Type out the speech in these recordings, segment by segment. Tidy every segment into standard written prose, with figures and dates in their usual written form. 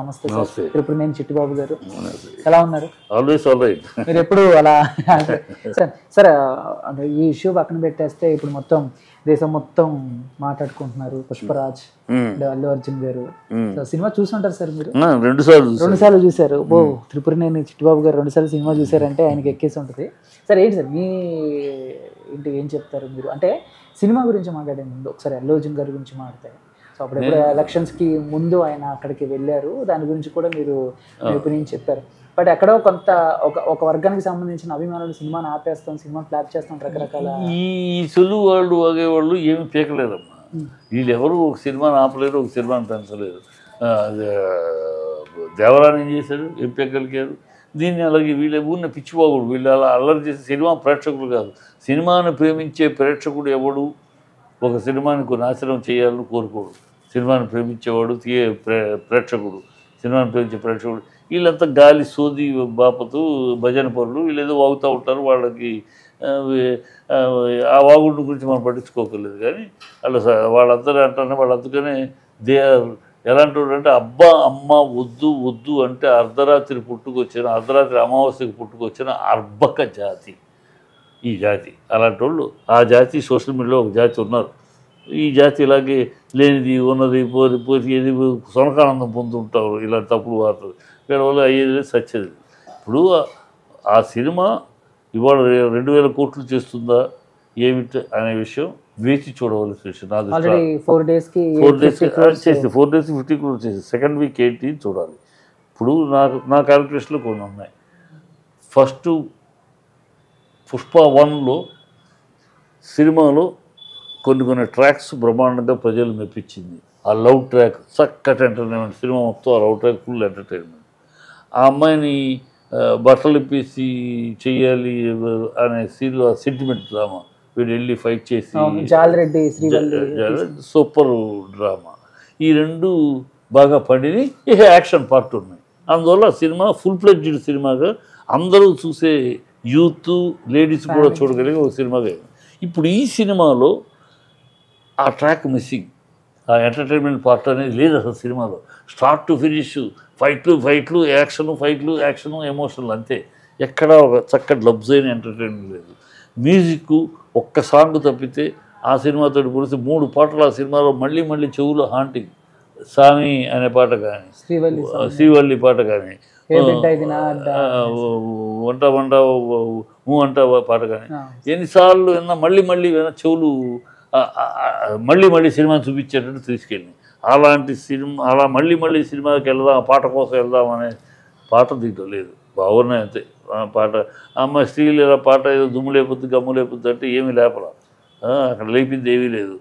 నమస్తే సార్. ఇప్పుడు నేను చిట్టిబాబు గారు ఎలా ఉన్నారు? Always all right. మీరు ఎప్పుడు అలా సార్ అంటే ఈ ఇష్యూ పక్కన పెట్టేస్తే ఇప్పుడు మొత్తం దేశం మొత్తం మాట్లాడుకుంటున్నారు పుష్పరాజ్ అల్లు అర్జున్ గారు. సినిమా చూసుంటారు సార్ మీరు? రెండు సార్లు చూసారు. ఓ త్రిపురనేని చిట్టిబాబు గారు 2 సార్లు సినిమా చూసారంటే ఆయనకి ఎక్కేసి ఉంటుంది సార్. ఏంటి సార్ మీ ఇంటికి ఏం చెప్తారు మీరు? అంటే సినిమా గురించి మాట్లాడే ముందు ఒకసారి అల్లు అర్జున్ గారి గురించి మాట్లాడతారు. సో అప్పుడెప్పుడు ఎలక్షన్స్కి ముందు ఆయన అక్కడికి వెళ్ళారు, దాని గురించి కూడా మీరు మీ ఒపీనియన్ చెప్పారు. బట్ ఎక్కడో కొంత ఒక వర్గానికి సంబంధించిన అభిమానులు సినిమాని ఆపేస్తాం, సినిమా ఫ్లాప్ చేస్తాం, రకరకాల ఈ సులువు వాళ్ళు వాగేవాళ్ళు ఏమి పీకలేరమ్మా. వీళ్ళు ఎవరు ఒక సినిమాని ఆపలేరు, ఒక సినిమాని పెంచలేరు. దేవరాని ఏం చేశారు, ఏం పీకగలిగారు? దీన్ని అలాగే వీళ్ళు ఊరిన పిచ్చిపోకూడదు, వీళ్ళు అలా అల్లరి చేసే సినిమా ప్రేక్షకులు కాదు. సినిమాను ప్రేమించే ప్రేక్షకుడు ఎవడు ఒక సినిమాని నాశనం చేయాలని కోరుకోడు. సినిమాని ప్రేమించేవాడు ప్రేక్షకుడు, సినిమాని ప్రేమించే ప్రేక్షకుడు. వీళ్ళంతా గాలి సోది బాపతు భజన పనులు, వీళ్ళు ఏదో వాగుతూ ఉంటారు. వాళ్ళకి ఆ వాగుడు గురించి మనం పట్టించుకోకర్లేదు. కానీ వాళ్ళందరూ అంటారు, వాళ్ళందుకనే దే ఆర్ ఎలాంటి వాళ్ళు అంటే అబ్బా అమ్మ వద్దు వద్దు అంటే అర్ధరాత్రి పుట్టుకొచ్చిన, అర్ధరాత్రి అమావాస్యకు పుట్టుకొచ్చిన అర్భక జాతి ఈ జాతి. అలాంటి వాళ్ళు ఆ జాతి సోషల్ మీడియాలో ఒక జాతి ఉన్నారు. ఈ జాతి ఇలాగే లేనిది ఉన్నది పోయి ఏది సొనకానందం పొందుతుంటారు ఇలాంటి తప్పుడు వార్తలు. వీళ్ళ వల్ల అయ్యేది సచ్చేది. ఇప్పుడు ఆ సినిమా ఇవాళ 2000 కోట్లు చేస్తుందా ఏమిటి అనే విషయం వేచి చూడవలసిన విషయం. నా దృష్టిలో 4 డేస్ 50 క్రోర్స్ చేసి సెకండ్ వీక్ ఏంటి చూడాలి. ఇప్పుడు నా క్యాలిక్యులేషన్లో కొన్ని ఉన్నాయి. ఫస్ట్ పుష్ప 1లో సినిమాలో కొన్ని ట్రాక్స్ బ్రహ్మాండంగా ప్రజలు మెప్పించింది. ఆ లవ్ ట్రాక్ చక్కటి ఎంటర్టైన్మెంట్. సినిమా మొత్తం ఆ లవ్ ట్రాక్ ఫుల్ ఎంటర్టైన్మెంట్. ఆ అమ్మాయిని బట్టలు ఇప్పేసి చెయ్యాలి అనే సీన్లో సెంటిమెంట్ డ్రామా, వీడు వెళ్ళి ఫైట్ చేసి సూపర్ డ్రామా. ఈ రెండు బాగా పండిని ఇక యాక్షన్ పార్ట్ ఉన్నాయి. అందువల్ల సినిమా ఫుల్ ఫ్లెడ్జ్డ్ సినిమాగా అందరూ చూసే యూత్ లేడీస్ కూడా చూడగలిగే ఒక సినిమాగా. ఇప్పుడు ఈ సినిమాలో ఆ ట్రాక్ మిస్సింగ్, ఆ ఎంటర్టైన్మెంట్ పార్ట్ అనేది లేదు అసలు సినిమాలో. స్టార్ట్ టు ఫినిష్ ఫైట్లు యాక్షను ఎమోషనల్ అంతే. ఎక్కడ ఒక చక్కటి లబ్స్ అయిన ఎంటర్టైన్మెంట్ లేదు. మ్యూజిక్ ఒక్క సాంగ్ తప్పితే ఆ సినిమాతో పోలిస్తే 3 పాటలు ఆ సినిమాలో మళ్ళీ మళ్ళీ చెవులో హాంటింగ్. సామి అనే పాట కానీ, శ్రీవల్లి పాట కానీ, వంట అంట పాట కానీ ఎన్నిసార్లు విన్నా మళ్ళీ విన్నా చెవులు మళ్ళీ సినిమాని చూపించేటట్టు తీసుకెళ్ళి, అలాంటి సినిమా అలా మళ్ళీ సినిమాకి వెళ్దాం, పాట కోసం వెళ్దాం అనే పాట దీంట్లో లేదు. బాగున్నాయి అంతే పాట. అమ్మాయి స్త్రీలు ఇలా పాట ఏదో దుమ్ము లేపుద్ది గమ్ము లేపుద్ది అంటే ఏమీ లేపరా, అక్కడ లేపింది ఏమీ లేదు,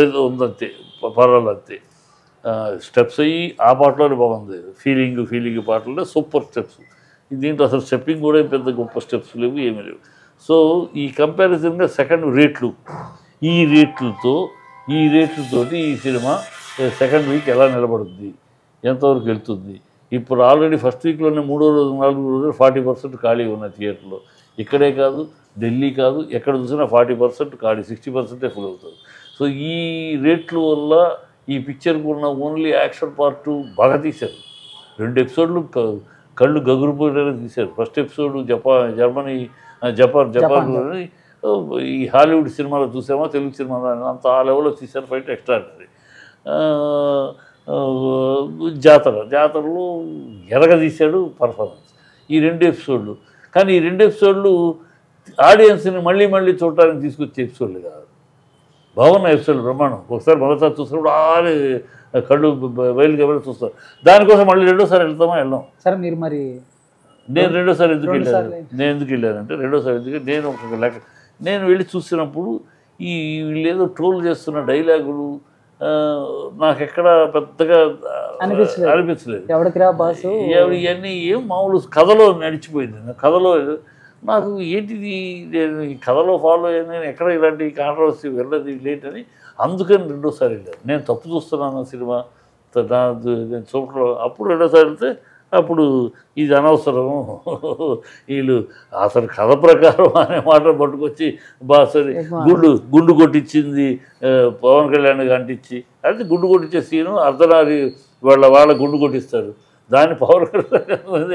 ఏదో ఉందంతే, పర్వాలేదు అంతే. స్టెప్స్ అయ్యి ఆ పాటలోనే బాగుంది. ఫీలింగ్ పాటల్లో సూపర్ స్టెప్స్. దీంట్లో అసలు స్టెప్పింగ్ కూడా పెద్ద గొప్ప స్టెప్స్ లేవు, ఏమీ లేవు. సో ఈ కంపారిజన్గా సెకండ్ రేట్లు, ఈ రేట్లతోటి ఈ సినిమా సెకండ్ వీక్ ఎలా నిలబడుతుంది, ఎంతవరకు వెళ్తుంది. ఇప్పుడు ఆల్రెడీ ఫస్ట్ వీక్లోనే 3వ రోజు 4వ రోజు 40% ఖాళీ ఉన్న థియేటర్లో. ఇక్కడే కాదు, ఢిల్లీ కాదు, ఎక్కడ చూసినా 40% ఖాళీ, 60% ఫుల్ అవుతుంది. సో ఈ రేట్ల వల్ల ఈ పిక్చర్కి ఉన్న ఓన్లీ యాక్షన్ పార్ట్ బాగా తీశారు. 2 ఎపిసోడ్లు కళ్ళు గగురుపోయేలా తీశారు. ఫస్ట్ ఎపిసోడ్ జపాన్ ఈ హాలీవుడ్ సినిమాలో చూసామా, తెలుగు సినిమాలో అంత ఆ లెవెల్లో తీశారు. Fight extraordinary. జాతరలో ఎరగదీశాడు పర్ఫార్మెన్స్ ఈ 2 ఎపిసోడ్లు. కానీ ఈ 2 ఎపిసోడ్లు ఆడియన్స్ని మళ్ళీ చూడటానికి తీసుకొచ్చే ఎపిసోడ్లు కాదు. బాగున్న ఎపిసోడ్ బ్రహ్మాండం. ఒకసారి మొదటిసారి చూసినప్పుడు కళ్ళు బయలుకి ఎవరు చూస్తారు. దానికోసం మళ్ళీ 2వ సారి వెళ్తామా వెళ్ళాం సార్. మీరు మరి నేను 2వ సారి ఎందుకు వెళ్ళానంటే 2వ సారి ఎందుకంటే నేను వెళ్ళి చూసినప్పుడు వీళ్ళేదో ట్రోల్ చేస్తున్న డైలాగులు నాకెక్కడ పెద్దగా అనిపించలేదు. ఇవన్నీ ఏం మామూలు కథలో నడిచిపోయింది. కథలో నాకు ఏంటిది, ఈ కథలో ఫాలో అయ్యాను నేను, ఎక్కడ ఇలాంటి కాంట్రవర్సీ వెళ్ళదు లేటని అందుకని 2వ సారి వెళ్ళాను. నేను తప్పు చూస్తున్నాను సినిమా నేను చూడటం. అప్పుడు 2వ సారి వెళ్తే అప్పుడు ఇది అనవసరం, వీళ్ళు అసలు కథ ప్రకారం అనే మాట పట్టుకొచ్చి సరే గుండు కొట్టించింది పవన్ కళ్యాణ్ అంటించి, అయితే గుండు కొట్టించే సీను వాళ్ళ గుండు కొట్టిస్తారు. దాని పవర్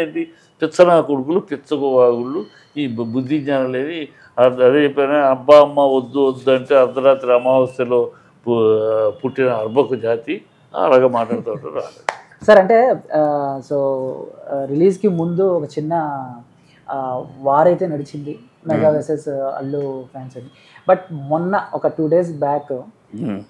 ఏంటి, పిచ్చనా కొడుకులు పిచ్చగోవాగుళ్ళు, ఈ బుద్ధి జ్ఞానం లేని. అదే చెప్పాను, అబ్బా అమ్మ వద్దు వద్దు అంటే అర్ధరాత్రి అమావాస్యలో పుట్టిన అర్బకు జాతి అలాగా మాట్లాడుతూ ఉంటారు. సార్ అంటే సో రిలీజ్కి ముందు ఒక చిన్న వార్ అయితే నడిచింది, మెగా వర్సెస్ అల్లు ఫ్యాన్స్ అని. బట్ మొన్న ఒక 2 days back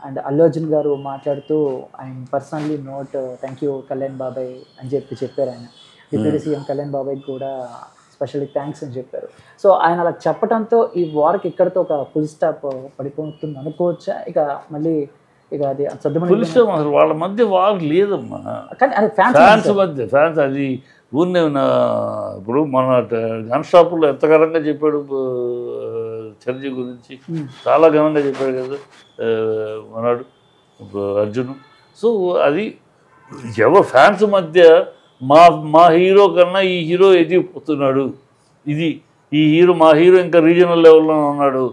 and Allu Arjun గారు మాట్లాడుతూ ఆయన personally note thank you Kalyan బాబాయ్ అని చెప్పారు. ఆయన డిప్యూటీ సీఎం కళ్యాణ్ బాబాయ్కి కూడా స్పెషల్లీ థ్యాంక్స్ అని చెప్పారు. సో ఆయన అలా చెప్పడంతో ఈ వార్కి ఇక్కడితో ఒక ఫుల్ స్టాప్ పడిపోతుంది అనుకోవచ్చా? ఇక మళ్ళీ ఇక అది ఫుల్ స్టాప్ అసలు వాళ్ళ మధ్య వార్ లేదమ్మా. కానీ అది ఫ్యాన్స్ మధ్య ఫ్యాన్స్ అది ఊరినే ఇప్పుడు మన గన్ షాపులో ఎంత ఘనంగా చెప్పాడు చిరంజీవి గురించి, చాలా ఘనంగా చెప్పాడు కదా మనాడు అర్జున్. సో అది ఎవరు ఫ్యాన్స్ మధ్య మా హీరో కన్నా ఈ హీరో ఎదిగిపోతున్నాడు, ఇది ఈ హీరో మా హీరో ఇంకా రీజనల్ లెవెల్లో ఉన్నాడు,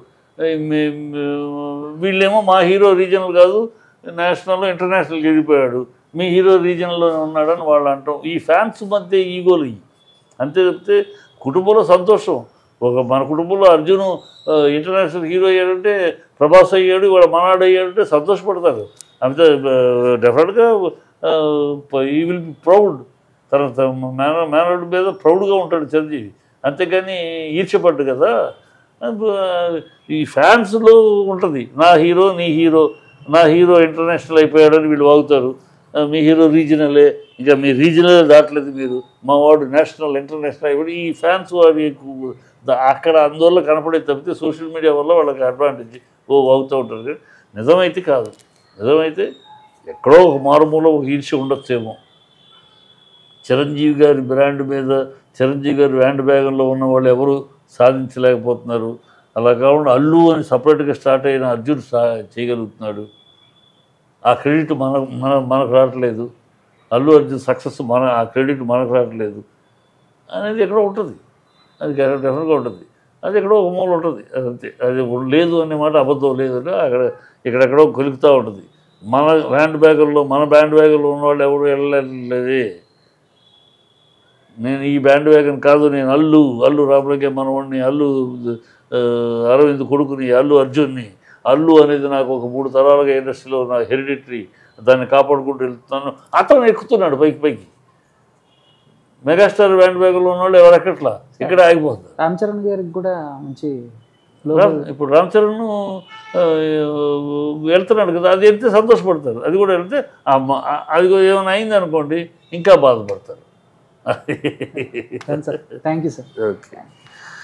వీళ్ళేమో మా హీరో రీజనల్ కాదు నేషనల్ ఇంటర్నేషనల్కి ఎదిగిపోయాడు, మీ హీరో రీజన్లోనే ఉన్నాడని వాళ్ళు అంటాం. ఈ ఫ్యాన్స్ మధ్య ఈగోలు ఇవి అంతే చెప్తే. కుటుంబంలో సంతోషం, మన కుటుంబంలో అర్జును ఇంటర్నేషనల్ హీరో అయ్యాడంటే, ప్రభాస్ అయ్యాడు, వాడు మనాడు అయ్యాడంటే సంతోషపడతారు. అంతే డెఫినెట్గా ఈ విల్ బి ప్రౌడ్. తన మేనడు మీద ప్రౌడ్గా ఉంటాడు చిరంజీవి, అంతేగాని ఈర్ష్యపడ్డు కదా. ఈ ఫ్యాన్స్లో ఉంటుంది నా హీరో నీ హీరో, నా హీరో ఇంటర్నేషనల్ అయిపోయాడని వీళ్ళు వాగుతారు, మీ హీరో రీజనలే, ఇంకా మీ రీజనలే దాటలేదు మీరు, మా వాడు నేషనల్ ఇంటర్నేషనల్ అయిపోయి ఈ ఫ్యాన్స్ అవి అక్కడ అందువల్ల కనపడే తప్పితే సోషల్ మీడియా వల్ల వాళ్ళకి అడ్వాంటేజ్ వాగుతూ ఉంటారు. కానీ నిజమైతే కాదు. నిజమైతే ఎక్కడో ఒక మారుమూల ఒక ఈర్ష్య ఉండొచ్చేమో. చిరంజీవి గారి బ్రాండ్ మీద, చిరంజీవి గారి హ్యాండ్ బ్యాగ్లో ఉన్న వాళ్ళు ఎవరు సాధించలేకపోతున్నారు. అలా కాకుండా అల్లు అని సపరేట్గా స్టార్ట్ అయిన అర్జున్ చేయగలుగుతున్నాడు. ఆ క్రెడిట్ మనకు రావట్లేదు. అల్లు అర్జున్ సక్సెస్ ఆ క్రెడిట్ మనకు రావట్లేదు అనేది ఎక్కడో ఉంటుంది. అది డెఫినెట్గా ఉంటుంది. అది ఎక్కడో ఒక మూల ఉంటుంది. అంతే. అది లేదు అనే మాట అబద్ధం లేదు అంటే ఇక్కడెక్కడో కొలుకుతూ ఉంటుంది. మన బ్యాండ్ బ్యాగుల్లో ఉన్న వాళ్ళు ఎవరు వెళ్ళలేదే. నేను ఈ బ్యాండ్ వ్యాగన్ కాదు, నేను అల్లు రామలింగే మనవాడిని, అరవింద్ కొడుకుని, అల్లు అర్జున్ని. అల్లు అనేది నాకు ఒక 3 తరాలుగా ఇండస్ట్రీలో నా హెరిడిటరీ, దాన్ని కాపాడుకుంటూ వెళ్తున్నాను. అతను ఎక్కుతున్నాడు పైకి. మెగాస్టార్ బ్యాండ్ బ్యాగులో ఉన్నవాళ్ళు ఎవరు ఎక్కట్లా, ఇక్కడ ఆగిపోతుంది. రామ్ చరణ్ గారికి కూడా మంచి ఇప్పుడు రామ్ చరణ్ వెళ్తున్నాడు కదా, అది వెళ్తే సంతోషపడతారు. అది కూడా వెళ్తే అది ఏమైనా అయింది అనుకోండి ఇంకా బాధపడతారు. Thank you sir. ఓకే.